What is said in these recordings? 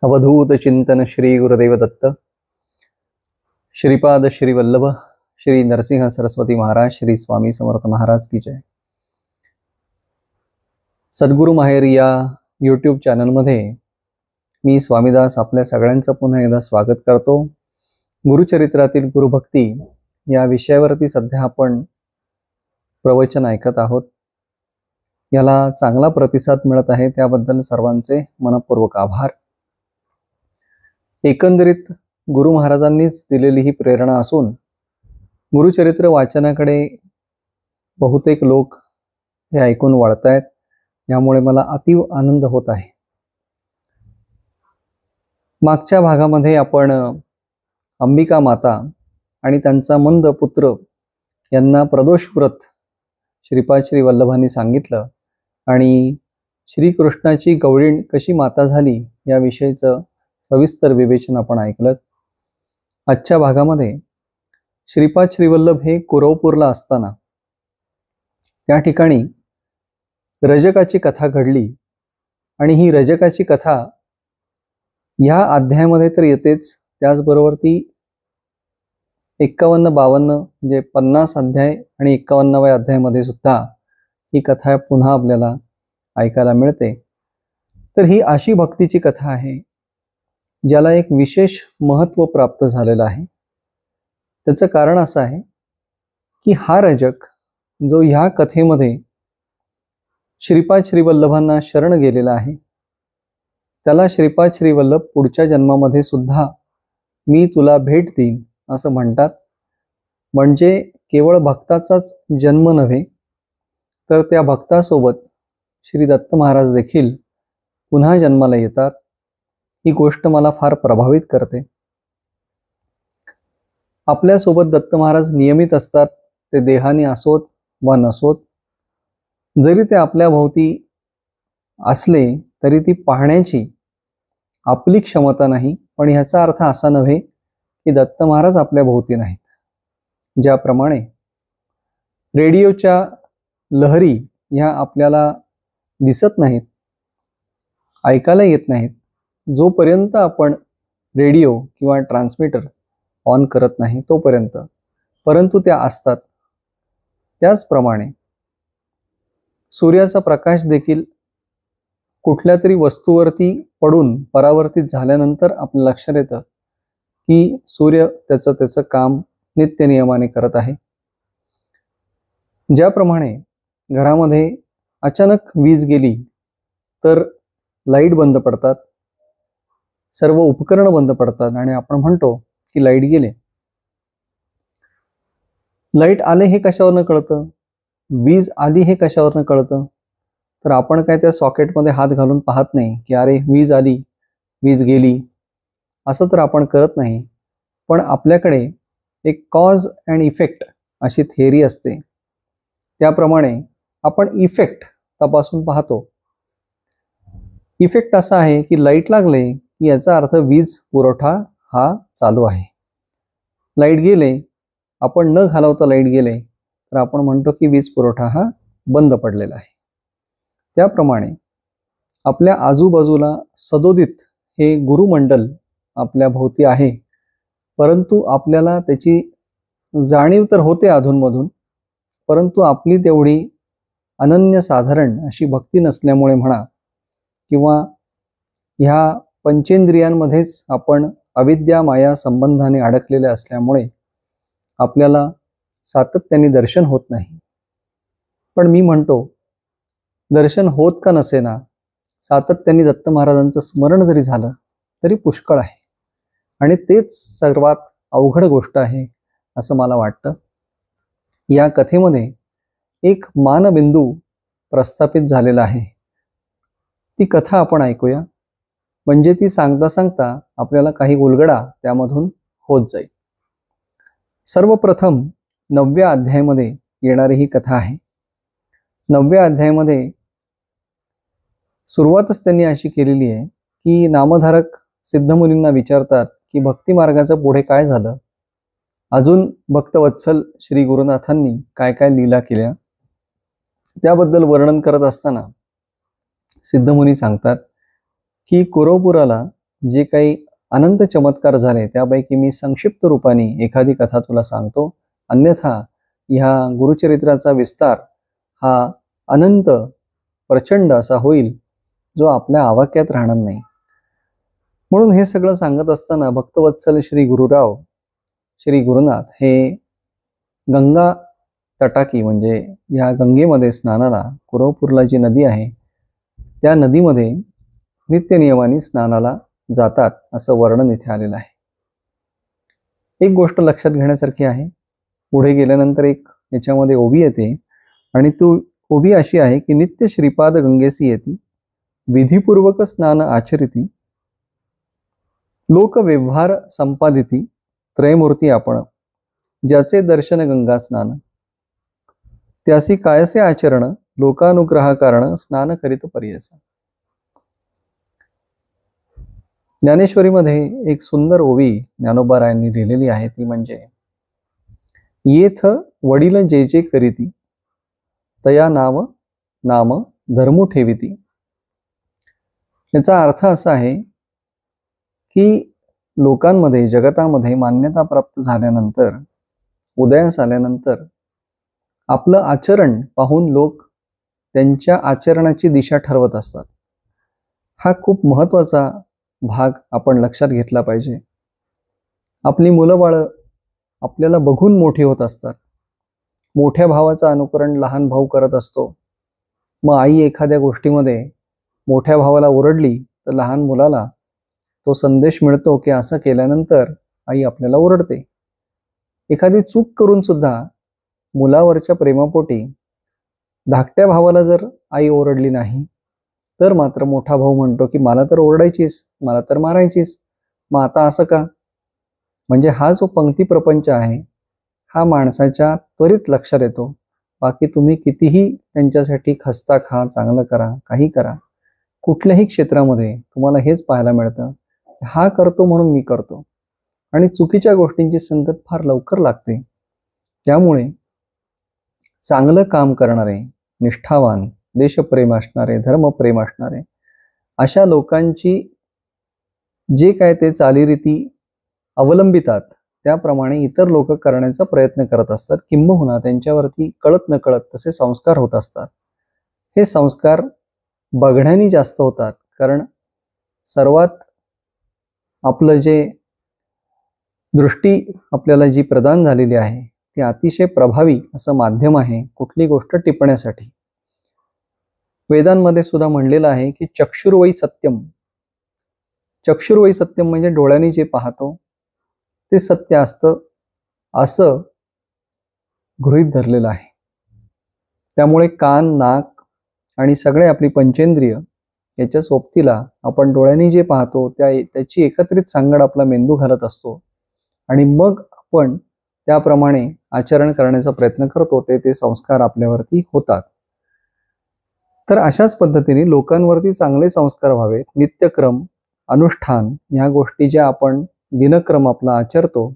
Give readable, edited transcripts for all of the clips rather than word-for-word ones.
अवधूत चिंतन श्री गुरुदेव दत्त श्रीपाद श्री वल्लभ श्री नरसिंह सरस्वती महाराज श्री स्वामी समर्थ महाराज की जय। सद्गुरु माहेर या यूट्यूब चॅनलमध्ये मी स्वामीदास आपल्या सगळ्यांचं पुन्हा एकदा स्वागत करतो। गुरुचरित्रातील गुरुभक्ती या विषयावरती सध्या आपण प्रवचन ऐकत आहोत। याला चांगला प्रतिसाद मिळत आहे, त्याबद्दल सर्वांचे मनपूर्वक आभार। एकंदरीत गुरु महाराजांनीच दिलेली ही प्रेरणा असून गुरुचरित्र वाचनाकडे बहुतेक लोक हे ऐकून वळतायत, यामुळे मला अतीव आनंद होत आहे। मागच्या भागामध्ये आपण अंबिका माता आणि त्यांचा मंद पुत्र यांना प्रदोष व्रत श्रीपाद श्री वल्लभांनी सांगितलं आणि श्रीकृष्णाची गवळीण कशी माता झाली याविषयीचं सविस्तर विवेचन आपण ऐकलं। आजच्या भागामध्ये श्रीपाद श्री वल्लभ हे कुरवपूरला असताना त्या ठिकाणी रजकाची कथा घडली आणि ही रजकाची कथा या अध्यायामध्ये तर येतेच, त्याचबरोबर ती 51-52 म्हणजे 50 अध्याय आणि 51व्या अध्यायामध्ये सुद्धा ही कथा पुन्हा आपल्याला ऐकायला मिळते। तर ही अशी भक्तीची कथा आहे ज्याला एक विशेष महत्त्व प्राप्त झालेलं आहे। त्याचं कारण असं आहे की हा रजक जो ह्या कथेमध्ये श्रीपाद श्री वल्लभांना शरण गेलेला आहे, त्याला श्रीपाद श्री वल्लभ पुढच्या जन्मामध्ये सुद्धा मी तुला भेट देईन असं म्हणतात। म्हणजे केवळ भक्ताचाच जन्म नव्हे तर त्या भक्तासोबत श्री दत्त महाराज देखील पुन्हा जन्माला येतात। ही गोष्ट मला फार प्रभावित करते। आपल्यासोबत दत्त महाराज नियमित असतात, ते देहाने असोत वा नसोत। जरी ते आपल्या भोवती असले तरी ती पाहण्याची आपली क्षमता नाही, पण ह्याचा अर्थ असा नव्हे की दत्त महाराज आपल्या भोवती नाहीत। ज्याप्रमाणे रेडिओच्या लहरी ह्या आपल्याला दिसत नाहीत, ऐकायला येत नाहीत जोपर्यंत आपण रेडिओ किंवा ट्रान्समीटर ऑन करत नाही तोपर्यंत, परंतु त्या असतात। त्याचप्रमाणे सूर्याचा प्रकाश देखील कुठल्या तरी वस्तूवरती पडून परावर्तित झाल्यानंतर आपल्या लक्षात येतं की सूर्य त्याचं काम नित्य नियमाने करत आहे। ज्याप्रमाणे घरामध्ये अचानक वीज गेली तर लाईट बंद पडतात, सर्व उपकरण बंद पडतात आणि आपण म्हणतो की लाईट गेले। लाईट आले हे कशावरनं कळतं, वीज आली हे कशावरनं कळतं, तर आपण काय त्या सॉकेटमध्ये हात घालून पाहत नाही की अरे वीज आली वीज गेली, असं तर आपण करत नाही। पण आपल्याकडे एक कॉज अँड इफेक्ट अशी थिअरी असते, त्याप्रमाणे आपण इफेक्ट तपासून पाहतो। इफेक्ट असा आहे की लाईट लागले याचा अर्थ वीज पुरवठा हा चालू आहे। लाईट गेले, आपण न घालवता लाईट गेले तर आपण म्हणतो की वीज पुरवठा हा बंद पडलेला आहे। त्याप्रमाणे आपल्या आजूबाजूला सदोदित हे गुरुमंडल आपल्या भोवती आहे, परंतु आपल्याला त्याची जाणीव तर होते अधूनमधून, परंतु आपली तेवढी अनन्यसाधारण अशी भक्ती नसल्यामुळे म्हणा किंवा ह्या पंचेंद्रियांमध्येच आपण अविद्या माया संबंधाने अडकलेले असल्यामुळे आपल्याला सातत्याने दर्शन होत नाही। पण मी म्हणतो दर्शन होत का नसेना, सातत्याने दत्त महाराजांचं स्मरण जरी झालं तरी पुष्कळ आहे आणि तेच सर्वात अवघड गोष्ट आहे असं मला वाटतं। या कथेमध्ये एक मानबिंदू प्रस्थापित झालेला आहे, ती कथा आपण ऐकूया, म्हणजे ती सांगता सांगता आपल्याला काही उलगडा त्यामधून होत जाईल। सर्वप्रथम 9व्या अध्यायामध्ये येणारी ही कथा आहे। 9व्या अध्यायामध्ये सुरुवातच त्यांनी अशी केलेली आहे की नामधारक सिद्धमुनींना विचारतात की भक्ती मार्गाचं पुढे काय झालं, अजून भक्तवत्सल श्री गुरुनाथांनी काय काय लीला केल्या त्याबद्दल वर्णन करत असताना सिद्धमुनी सांगतात की कुरवपुराला जे काही अनंत चमत्कार झाले त्यापैकी मी संक्षिप्त रूपाने एखादी कथा तुला सांगतो, अन्यथा ह्या गुरुचरित्राचा विस्तार हा अनंत प्रचंड असा होईल जो आपल्या आवाक्यात राहणार नाही. म्हणून हे सगळं सांगत असताना भक्तवत्सल श्री गुरुराव, श्री गुरुनाथ हे गंगा तटाकी म्हणजे या गंगेमध्ये स्नानाला, कुरवपूरला जी नदी आहे त्या नदीमध्ये नित्यनियमाने स्नानाला जातात असं वर्णन इथे आलेलं आहे. एक गोष्ट लक्षात घेण्यासारखी आहे. पुढे गेल्यानंतर एक याच्यामध्ये ओवी येते आणि तो ओवी अशी आहे की नित्य श्रीपाद गंगेसी येती, विधिपूर्वक स्नान आचरिती, लोक व्यवहार संपादिती, त्रयमूर्ती आपण, ज्याचे दर्शन गंगा स्नान, त्यासी कायसे आचरण, लोकानुग्रह कारण स्नान करीत पर्यस. ज्ञानेश्वरीमध्ये एक सुंदर ओवी ज्ञानोबारायांनी लिहिलेली आहे, ती म्हणजे येथ वडील जे जे करीती, तया नाव नाम धर्मू ठेविती. याचा अर्थ असा आहे की लोकांमध्ये, जगतामध्ये मान्यता प्राप्त झाल्यानंतर, उदयास आल्यानंतर आपलं आचरण पाहून लोक त्यांच्या आचरणाची दिशा ठरवत असतात. हा खूप महत्त्वाचा भाग आपण लक्षात घेतला पाहिजे. आपली मुलं बाळ आपल्याला बघून मोठी होत असतात. मोठ्या भावाचं अनुकरण लहान भाऊ करत असतो. मग आई एखाद्या गोष्टीमध्ये मोठ्या भावाला ओरडली तर लहान मुलाला तो संदेश मिळतो की असं केल्यानंतर आई आपल्याला ओरडते. एखादी चूक करून सुद्धा मुलावरच्या प्रेमापोटी धाकट्या भावाला जर आई ओरडली नाही तर मात्र मोठा भाऊ म्हणतो की मला तर ओरडायचीस, मला तर मारायचीस, मग आता असं का? म्हणजे हा जो पंक्ती प्रपंच आहे हा माणसाच्या त्वरित लक्षात येतो. बाकी तुम्ही कितीही त्यांच्यासाठी खस्ता खा, चांगलं करा, काही करा, कुठल्याही क्षेत्रामध्ये तुम्हाला हेच पाहायला मिळतं, हा करतो म्हणून मी करतो. आणि चुकीच्या गोष्टींची संगत फार लवकर लागते. त्यामुळे चांगलं काम करणारे, निष्ठावान, देशप्रेम असणारे, धर्मप्रेम असणारे अशा लोकांची जे काय ते चालीरीती अवलंबितात त्याप्रमाणे इतर लोक करण्याचा प्रयत्न करत असतात. किंबहुना त्यांच्यावरती कळत नकळत तसे संस्कार होत असतात. हे संस्कार बघण्याने जास्त होतात, कारण सर्वात आपलं जे दृष्टी आपल्याला जी प्रदान झालेली आहे ती अतिशय प्रभावी असं माध्यम आहे कुठली गोष्ट टिपण्यासाठी. वेदांमध्ये सुद्धा म्हणलेलं आहे की चक्षुर्वै सत्यम. चक्षुर्वै सत्यम म्हणजे डोळ्यांनी जे पाहतो ते सत्य असतं असं गृहीत धरलेलं आहे. त्यामुळे कान, नाक आणि सगळे आपली पंचेंद्रिय याच्या सोबतीला आपण डोळ्यांनी जे पाहतो त्याची एकत्रित सांगड आपला मेंदू घालत असतो आणि मग आपण त्याप्रमाणे आचरण करण्याचा प्रयत्न करतो, ते संस्कार आपल्यावरती होतात. तर अशाच पद्धतीने लोकांवरती चांगले संस्कार व्हावेत. नित्यक्रम, अनुष्ठान ह्या गोष्टी ज्या आपण दिनक्रम आपला आचरतो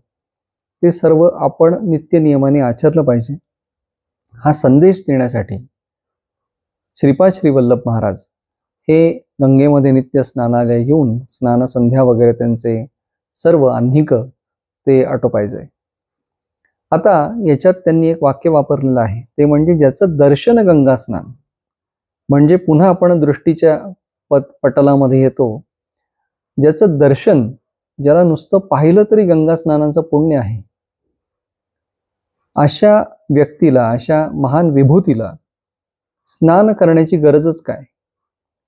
ते सर्व आपण नित्य नियमाने आचरलं पाहिजे. हा संदेश देण्यासाठी श्रीपाद श्री वल्लभ महाराज हे गंगेमध्ये नित्य स्नानाला येऊन स्नान संध्या वगैरे त्यांचे सर्व आह्निक ते आटोपायचे. आता याच्यात त्यांनी एक वाक्य वापरलेलं आहे, ते म्हणजे ज्याचं दर्शन गंगा स्नान. म्हणजे पुन्हा आपण दृष्टीच्या पटलामध्ये येतो. ज्याचं दर्शन, ज्याला नुसतं पाहिलं तरी गंगा स्नानाचं पुण्य आहे, अशा व्यक्तीला, अशा महान विभूतीला स्नान करण्याची गरजच काय.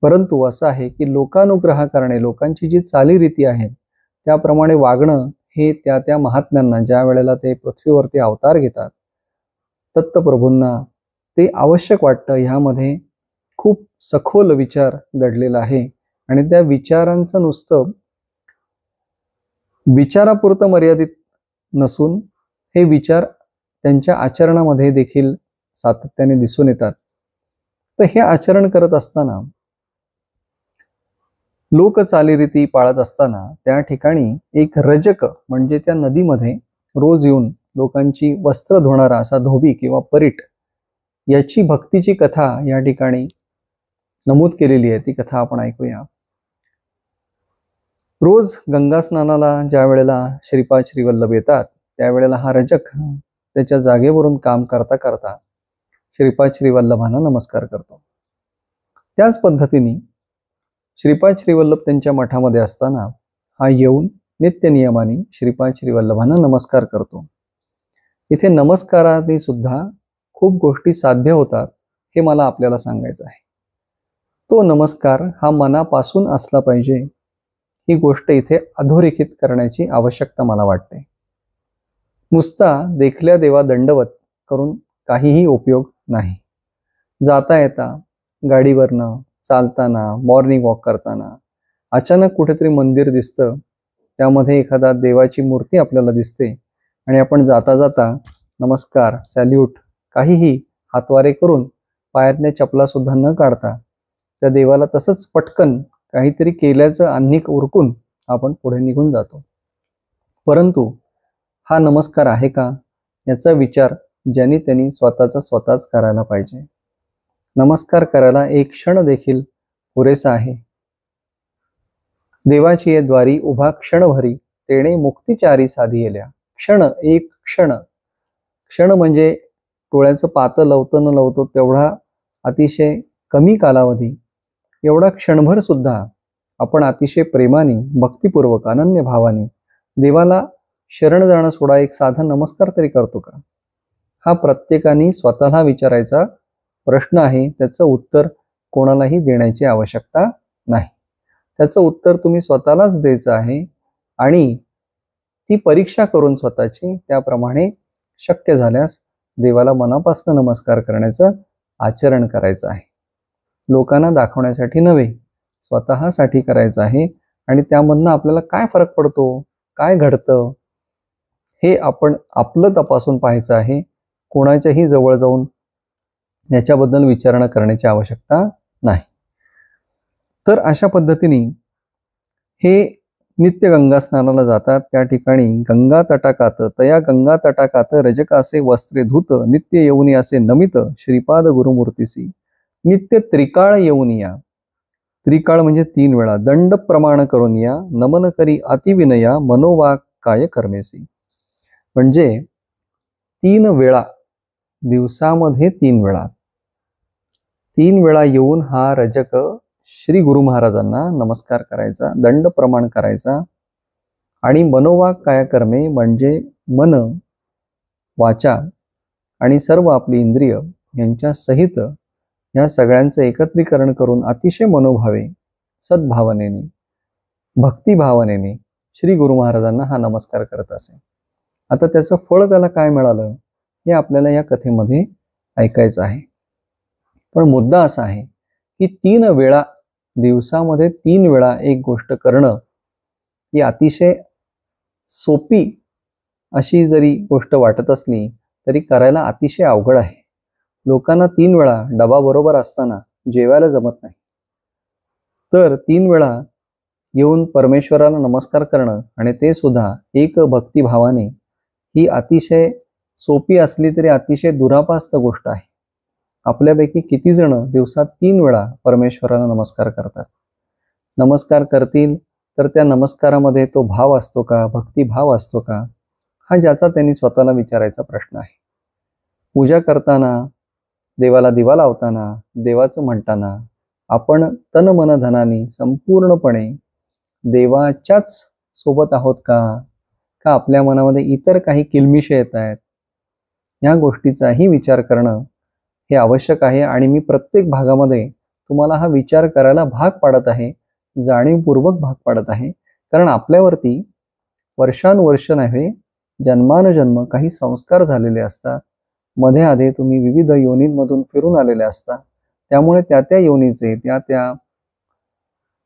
परंतु असं आहे की लोकानुग्रह करणे, लोकांची जी चालीरीती आहेत त्याप्रमाणे वागणं हे त्या महात्म्यांना ज्या वेळेला ते पृथ्वीवरती अवतार घेतात दत्तप्रभूंना ते आवश्यक वाटतं. ह्यामध्ये खूप सखोल विचार दडलेला आहे आणि त्या विचारांचं नुसतं विचारापुरतं मर्यादित नसून हे विचार त्यांच्या आचरणामध्ये देखील सातत्याने दिसून येतात. तर हे आचरण करत असताना, लोक चालीरीती पाळत असताना त्या ठिकाणी एक रजक म्हणजे त्या नदीमध्ये रोज येऊन लोकांची वस्त्र धुणारा असा धोबी किंवा परीट याची भक्तीची कथा या ठिकाणी नमूद केलेली आहे. ती कथा आपण ऐकूया. रोज गंगा स्नानाला ज्या वेळेला श्रीपाद श्रीवल्लभ येतात त्यावेळेला हा रजक त्याच्या जागेवरून काम करता करता श्रीपाद श्रीवल्लभांना नमस्कार करतो. त्याच पद्धतीने श्रीपाद श्रीवल्लभ त्यांच्या मठामध्ये असताना हा येऊन नित्य नियमाने श्रीपाद श्रीवल्लभांना नमस्कार करतो. इथे नमस्काराने सुद्धा खूप गोष्टी साध्य होतात हे मला आपल्याला सांगायचं आहे. तो नमस्कार हा मनापासून असला पाहिजे ही गोष्ट इथे अधोरेखित करण्याची आवश्यकता मला वाटते. नुसता देखल्या देवा दंडवत करून काहीही उपयोग नाही. जाता येता गाडीवरनं, चालताना, मॉर्निंग वॉक करताना अचानक कुठेतरी मंदिर दिसतं, त्यामध्ये एखादा देवाची मूर्ती आपल्याला दिसते आणि आपण जाता जाता नमस्कार, सॅल्यूट काहीही हातवारे करून पायातल्या चपला सुद्धा न काढता त्या देवाला तसंच पटकन काहीतरी केल्याचं अन्निक उरकून आपण पुढे निघून जातो. परंतु हा नमस्कार आहे का याचा विचार ज्यांनी त्यांनी स्वतःच करायला पाहिजे. नमस्कार करायला एक क्षण देखील पुरेसा आहे. देवाची द्वारी उभा क्षणभरी तेणे मुक्तिचारी साधी येल्या. क्षण, एक क्षण. क्षण म्हणजे डोळ्याचं पातं लवतं न लवतो तेवढा अतिशय कमी कालावधी, एवढा क्षणभर सुद्धा आपण अतिशय प्रेमाने, भक्तिपूर्वक, अनन्य भावाने देवाला शरण जाणं सोडा एक साधा नमस्कार तरी करतो का? हा प्रत्येकाने स्वतःला विचारायचा प्रश्न आहे. त्याचं उत्तर कोणालाही देण्याची आवश्यकता नाही. त्याचं उत्तर तुम्ही स्वतःलाच द्यायचं आहे आणि ती परीक्षा करून स्वतःची त्याप्रमाणे शक्य झाल्यास देवाला मनापासून नमस्कार करण्याचं आचरण करायचं आहे. लोकांना दाखवण्यासाठी नव्हे, स्वतःसाठी करायचं आहे. आणि त्यामधनं आपल्याला काय फरक पडतो, काय घडतं हे आपण आपलं तपासून पाहायचं आहे. कोणाच्याही जवळ जाऊन याच्याबद्दल विचारणा करण्याची आवश्यकता नाही. तर अशा पद्धतीने हे नित्य गंगा स्नानाला जातात. त्या ठिकाणी गंगा तटाकात तया गंगा तटाकात रजक असे वस्त्रे धूत नित्य येऊनी असे नमित श्रीपाद गुरुमूर्तीसी नित्य त्रिकाळ येऊन या. त्रिकाळ म्हणजे 3 वेळा. दंड प्रमाण करून या नमन करी अतिविनया मनोवाक्काय कर्मेसी. म्हणजे 3 वेळा दिवसामध्ये 3 वेळा 3 वेळा येऊन हा रजक श्री गुरु महाराजांना नमस्कार करायचा, दंड प्रमाण करायचा आणि मनोवाक्काय कर्मे म्हणजे मन, वाचा आणि सर्व आपली इंद्रिय यांच्या सहित या सगळ्यांचं एकत्रीकरण करून अतिशय मनोभावे, सद्भावनेने, भक्तिभावनेने श्री गुरु महाराजांना हा नमस्कार करत असे. आता त्याचं फळ त्याला काय मिळालं हे आपल्याला या कथेमध्ये ऐकायचं आहे. पण मुद्दा असा आहे की 3 वेळा दिवसामध्ये 3 वेळा एक गोष्ट करणं ही अतिशय सोपी अशी जरी गोष्ट वाटत असली तरी करायला अतिशय अवघड आहे. लोकांना 3 वेळा डबा बरोबर असताना जेवायला जमत नाही. तर 3 वेळा येऊन परमेश्वराला नमस्कार करणं आणि ते सुद्धा एक भक्तिभावाने ही अतिशय सोपी असली तरी अतिशय दुरापास्त गोष्ट आहे. आपल्यापैकी किती जण दिवसात 3 वेळा परमेश्वराला नमस्कार करतात? नमस्कार करतील तर त्या नमस्कारामध्ये तो भाव असतो का, भक्तिभाव असतो का, हा ज्याचा त्यांनी स्वतःला विचारायचा प्रश्न आहे. पूजा करताना, देवाला दिवा लावताना, देवाचं म्हणताना आपण तन मन धनाने संपूर्णपणे देवाच्याच सोबत आहोत का आपल्या मनामध्ये इतर काही किलमिशे येत आहेत? या गोष्टीचाही विचार करणं हे आवश्यक आहे. आणि मी प्रत्येक भागामध्ये तुम्हाला हा विचार करायला भाग पाडत आहे, जाणीवपूर्वक भाग पाडत आहे. कारण आपल्यावरती वर्षानुवर्ष नव्हे, जन्मानुजन्म काही संस्कार झालेले असतात. मध्ये आधे तुम्ही विविध योनींमधून फिरून आलेले असता. त्यामुळे त्या योनीचे, त्या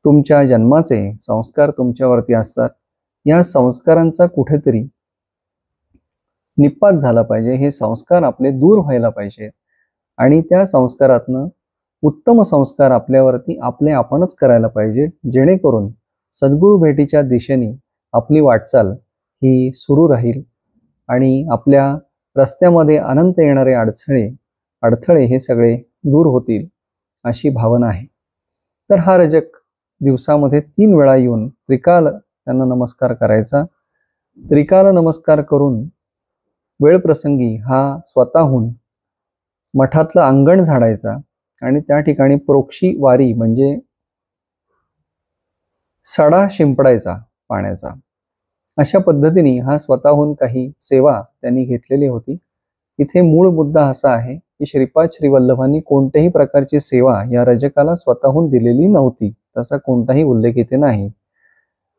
तुमच्या जन्माचे संस्कार तुमच्यावरती असतात. या संस्कारांचा कुठेतरी निपात झाला पाहिजे. हे संस्कार आपले दूर व्हायला पाहिजेत आणि त्या संस्कारातनं उत्तम संस्कार आपल्यावरती आपणच करायला पाहिजे, जेणेकरून सद्गुरु भेटीच्या दिशेने आपली वाटचाल ही सुरू राहील आणि आपल्या रस्त्यामध्ये अनंत येणारे अडथळे हे सगळे दूर होतील अशी भावना आहे. तर हा रजक दिवसामध्ये 3 वेळा येऊन त्रिकाल त्यांना नमस्कार करायचा. त्रिकाल नमस्कार करून वेळ प्रसंगी हा स्वतःहून मठातलं अंगण झाडायचा आणि त्या ठिकाणी प्रोक्षी वारी म्हणजे सडा शिंपडायचा पाण्याचा. अशा पद्धतीने हा स्वतःहून काही सेवा त्यांनी घेतलेली होती. इथे मूळ मुद्दा असा आहे की श्रीपाद श्रीवल्लभांनी कोणत्याही प्रकारची सेवा या रजकाला स्वतःहून दिलेली नव्हती. तसा कोणताही उल्लेख इथे नाही.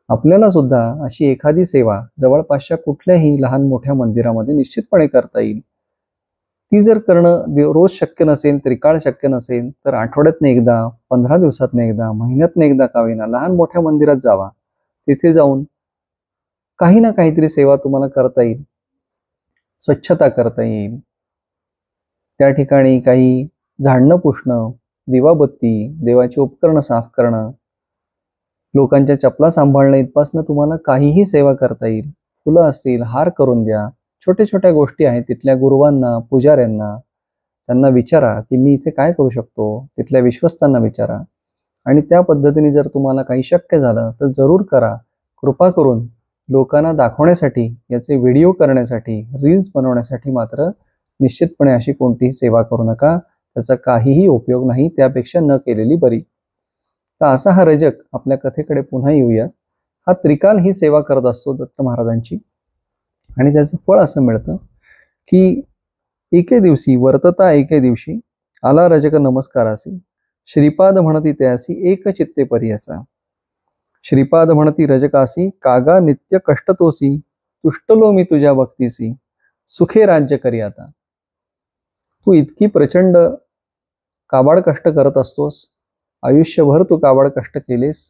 आपल्याला सुद्धा अशी एखादी सेवा जवळपासच्या कुठल्याही लहान मोठ्या मंदिरामध्ये निश्चितपणे करता येईल. ती जर करणं रोज शक्य नसेल, त्रिकाळ शक्य नसेल, तर आठवड्यातनं एकदा, 15 दिवसातनं एकदा, महिन्यातनं एकदा का होईना लहान मोठ्या मंदिरात जावा. तिथे जाऊन काही ना काहीतरी सेवा तुम्हाला करता येईल. स्वच्छता करता येईल, त्या ठिकाणी काही झाडणं पुसणं, दिवाबत्ती, देवाची उपकरणं साफ करणं, लोकांच्या चपला सांभाळणं इथपासनं तुम्हाला काहीही सेवा करता येईल. फुलं असतील, हार करून द्या. छोट्या छोट्या गोष्टी आहेत. तिथल्या गुरुवांना, पुजाऱ्यांना त्यांना विचारा की मी इथे काय करू शकतो. तिथल्या विश्वस्तांना विचारा आणि त्या पद्धतीने जर तुम्हाला काही शक्य झालं तर जरूर करा. कृपा करून लोकांना दाखवण्यासाठी, याचे व्हिडिओ करण्यासाठी, रील्स बनवण्यासाठी मात्र निश्चितपणे अशी कोणतीही सेवा करू नका. त्याचा काहीही उपयोग नाही. त्यापेक्षा न केलेली बरी. तर असा हा रजक आपल्या कथेकडे पुन्हा येऊया. हा त्रिकाल ही सेवा करत असतो दत्त महाराजांची आणि त्याचं फळ असं मिळतं की एके दिवशी वर्तता एके दिवशी आला रजक नमस्कारासी, श्रीपाद म्हणती त्यासी एक चित्ते परियसा. श्रीपाद म्हणती रजकासी, कागा नित्य कष्टतोसी, तुष्टलो मी तुझ्या भक्तीसी, सुखे राज्य करी आता. तू इतकी प्रचंड काबाड कष्ट करत असतोस, आयुष्यभर तू काबाड कष्ट केलेस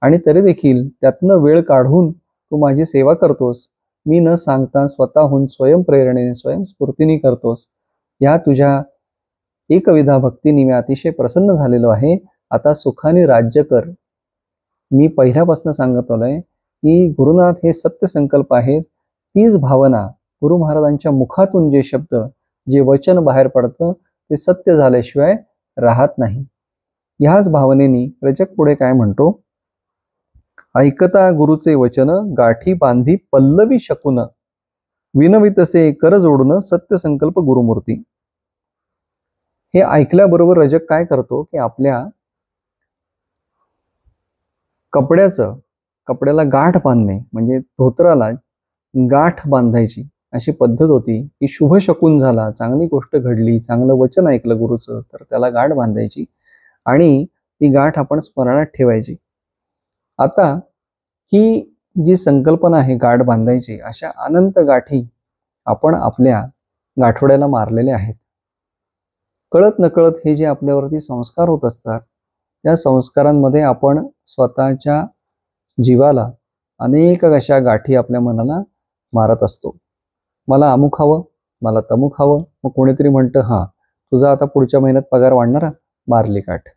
आणि तरी देखील त्यातनं वेळ काढून तू माझी सेवा करतोस. मी न सांगता स्वतःहून स्वयंप्रेरणेने, स्वयंस्फूर्तीने करतोस. या तुझ्या एकविधा भक्तीने मी अतिशय प्रसन्न झालेलो आहे. आता सुखाने राज्य कर. मी पहिल्यापासून सांगत आलोय की गुरुनाथ हे सत्य संकल्प आहेत. तीच भावना गुरु महाराजांच्या मुखातून जे शब्द, जे वचन बाहेर पडतं ते सत्य झाल्याशिवाय राहत नाही. ह्याच भावनेने रजक पुढे काय म्हणतो, ऐकता गुरुचे वचन, गाठी बांधी पल्लवी शकून, विनवितसे कर जोडून, सत्य संकल्प गुरुमूर्ती. हे ऐकल्याबरोबर रजक काय करतो की आपल्या कपड्याला गाठ बांधणे म्हणजे धोत्राला गाठ बांधायची अशी पद्धत होती की शुभ शकून झाला, चांगली गोष्ट घडली, चांगलं वचन ऐकलं गुरुचं, तर त्याला गाठ बांधायची आणि ती गाठ आपण स्मरणात ठेवायची. आता ही जी संकल्पना आहे गाठ बांधायची, अशा अनंत गाठी आपण आपल्या गाठोड्याला मारलेल्या आहेत. कळत नकळत हे जे आपल्यावरती संस्कार होत असतात, त्या संस्कारांमध्ये आपण स्वतःच्या जीवाला अनेक अशा गाठी आपल्या मनाला मारत असतो. मला अमुक हवं, मला तमुक हवं. मग कोणीतरी म्हणतं, हां तुझा आता पुढच्या महिन्यात पगार वाढणार, मारली गाठ.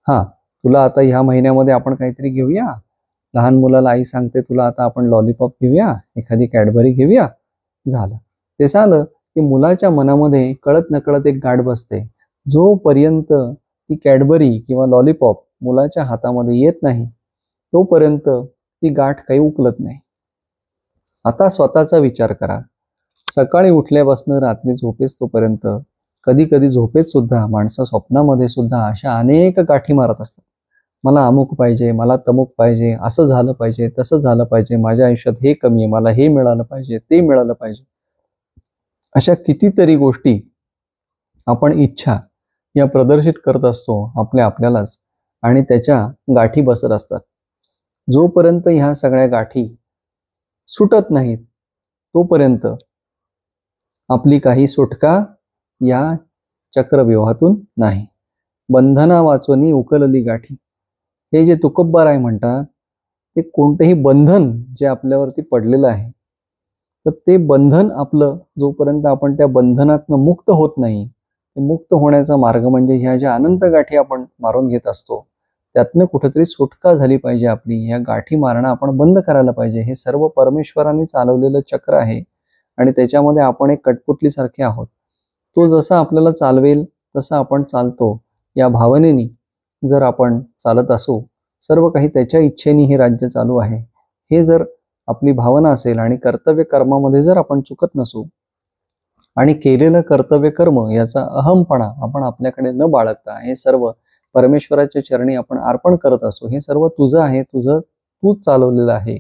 हां तुला आता ह्या महिन्यामध्ये आपण काहीतरी घेऊया. लहान मुलाला आई सांगते तुला आता आपण लॉलीपॉप घेऊया, एखादी कॅडबरी घेऊया. झालं. ते झालं की मुलाच्या मनामध्ये कळत नकळत एक गाठ बसते. जोपर्यंत ती कॅडबरी किंवा लॉलीपॉप मुलाच्या हातामध्ये येत नाही तोपर्यंत ती गाठ काही उकलत नाही. आता स्वतःचा विचार करा. सकाळी उठल्यापासून रात्री झोपेस तोपर्यंत, कधी कधी झोपेत सुद्धा माणसं स्वप्नामध्ये सुद्धा अशा अनेक गाठी मारत असतात. मला अमुक पाहिजे, मला तमुक पाहिजे, असं झालं पाहिजे, तसं झालं पाहिजे, माझ्या आयुष्यात हे कमी आहे, मला हे मिळालं पाहिजे, ते मिळालं पाहिजे. अशा कितीतरी गोष्टी आपण इच्छा या प्रदर्शित करत असतो आपल्यालाच आणि त्याच्या गाठी बसत असतात. जोपर्यंत ह्या सगळ्या गाठी सुटत नाहीत तोपर्यंत आपली काही सुटका या चक्रव्यूहातून नाही. बंधना वाचवणी उकलली गाठी. हे जे तुकोबराय म्हणतात ते कोणतेही बंधन जे आपल्यावरती पडलेलं आहे, तर ते बंधन आपलं जोपर्यंत आपण त्या बंधनातनं मुक्त होत नाही, ते मुक्त होण्याचा मार्ग म्हणजे ह्या ज्या अनंत गाठी आपण मारून घेत असतो त्यातनं कुठेतरी सुटका झाली पाहिजे आपली. ह्या गाठी मारणं आपण बंद करायला पाहिजे. हे सर्व परमेश्वराने चालवलेलं चक्र आहे आणि त्याच्यामध्ये आपण एक कठपुतलीसारखे आहोत. तो जसा आपल्याला चालवेल तसं आपण चालतो. या भावनेने जर आपण चालत असू, सर्व काही त्याच्या इच्छेने हे राज्य चालू आहे हे जर आपली भावना असेल आणि कर्तव्य कर्मामध्ये जर आपण चुकत नसू आणि केलेलं कर्तव्य कर्म याचा अहमपणा आपण आपल्याकडे न बाळगता हे सर्व परमेश्वराच्या चरणी आपण अर्पण करत असू, हे सर्व तुझं आहे, तूच चालवलेलं आहे,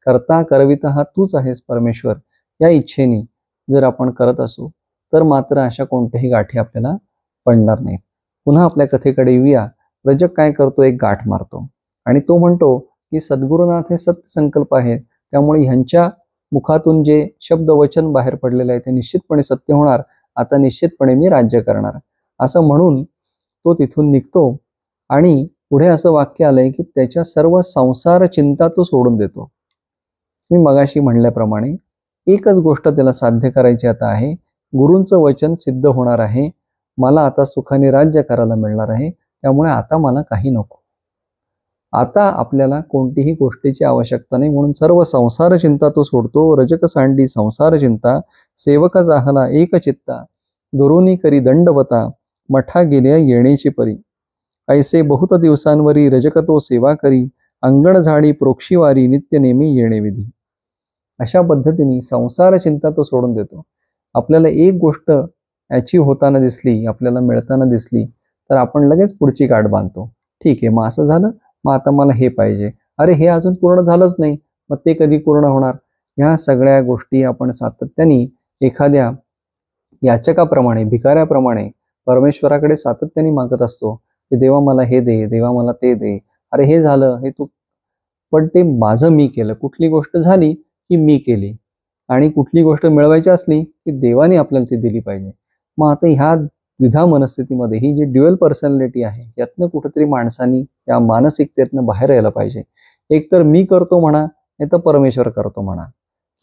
करता करविता हा तूच आहेस परमेश्वर, या इच्छेने जर आपण करत असू तर मात्र अशा कोणत्याही गाठी आपल्याला पडणार नाहीत. पुन्हा आपल्या कथेकडे येऊया. रजक काय करतो, एक गाठ मारतो आणि तो म्हणतो की सद्गुरुनाथ हे सत्य संकल्प आहेत, त्यामुळे ह्यांच्या मुखातून जे शब्द वचन बाहेर पडलेले आहे ते निश्चितपणे सत्य होणार, आता निश्चितपणे मी राज्य करणार, असं म्हणून तो तिथून निघतो. आणि पुढे असं वाक्य आलंय की त्याच्या सर्व संसार चिंता तो सोडून देतो. मी मगाशी म्हणल्याप्रमाणे एकच गोष्ट त्याला साध्य करायची आता आहे, गुरूंचं वचन सिद्ध होणार आहे, मला आता सुखाने राज्य करायला मिळणार आहे, त्यामुळे आता मला काही नको, आता आपल्याला कोणतीही गोष्टीची आवश्यकता नाही, म्हणून सर्व संसार चिंता तो सोडतो. रजक सांडी संसार चिंता, सेवक जाहला एक चित्ता, दुरोनी करी दंडवता, मठा गेल्या येण्याची परी, ऐसे बहुत दिवसांवरी रजक तो सेवा करी, अंगण झाडी प्रोक्षीवारी नित्य नेमी येणे विधी. अशा पद्धतीने संसार चिंता तो सोडून देतो. आपल्याला एक गोष्ट अचीव होताना दिसली, आपल्याला मिळताना दिसली तर आपण लगेच पुढची गाठ बांधतो. ठीक आहे, मग असं झालं, मग आता मला हे पाहिजे, अरे हे अजून पूर्ण झालंच नाही, मग ते कधी पूर्ण होणार. ह्या सगळ्या गोष्टी आपण सातत्याने एखाद्या याचकाप्रमाणे, भिकाऱ्याप्रमाणे परमेश्वराकडे सातत्याने मागत असतो की देवा मला हे दे, देवा मला ते दे, अरे हे झालं, हे तू, पण ते माझं मी केलं. कुठली गोष्ट झाली की मी केली, आणि कुठली गोष्ट मिळवायची असली की देवाने आपल्याला ती दिली पाहिजे. मग आता ह्या द्विधा मनस्थितीमध्ये ही जी ड्युअल पर्सनॅलिटी आहे, यातनं कुठेतरी माणसानी या मानसिकतेतनं बाहेर यायला पाहिजे. एक तर मी करतो म्हणा, नाही तर परमेश्वर करतो म्हणा,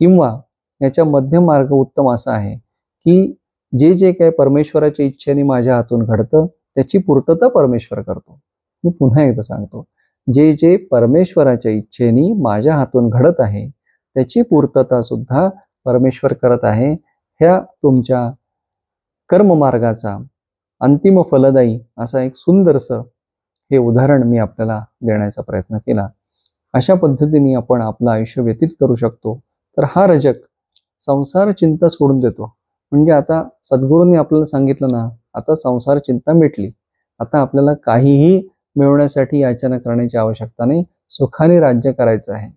किंवा याच्या मध्यम मार्ग उत्तम असा आहे की जे जे काही परमेश्वराच्या इच्छेने माझ्या हातून घडतं त्याची पूर्तता परमेश्वर करतो. मी पुन्हा एकदा सांगतो, जे जे परमेश्वराच्या इच्छेने माझ्या हातून घडत आहे त्याची पूर्तता सुद्धा परमेश्वर करत आहे. ह्या तुमच्या कर्ममार्गाचा अंतिम फलदायी असा एक सुंदरसं हे उदाहरण मी आपल्याला देण्याचा प्रयत्न केला. अशा पद्धतीने आपण आपलं आयुष्य व्यतीत करू शकतो. तर हा रजक संसार चिंता सोडून देतो, म्हणजे आता सद्गुरूंनी आपल्याला सांगितलं ना, आता संसार चिंता मिटली, आता आपल्याला काहीही मिळवण्यासाठी याचना करण्याची आवश्यकता नाही, सुखाने राज्य करायचं आहे.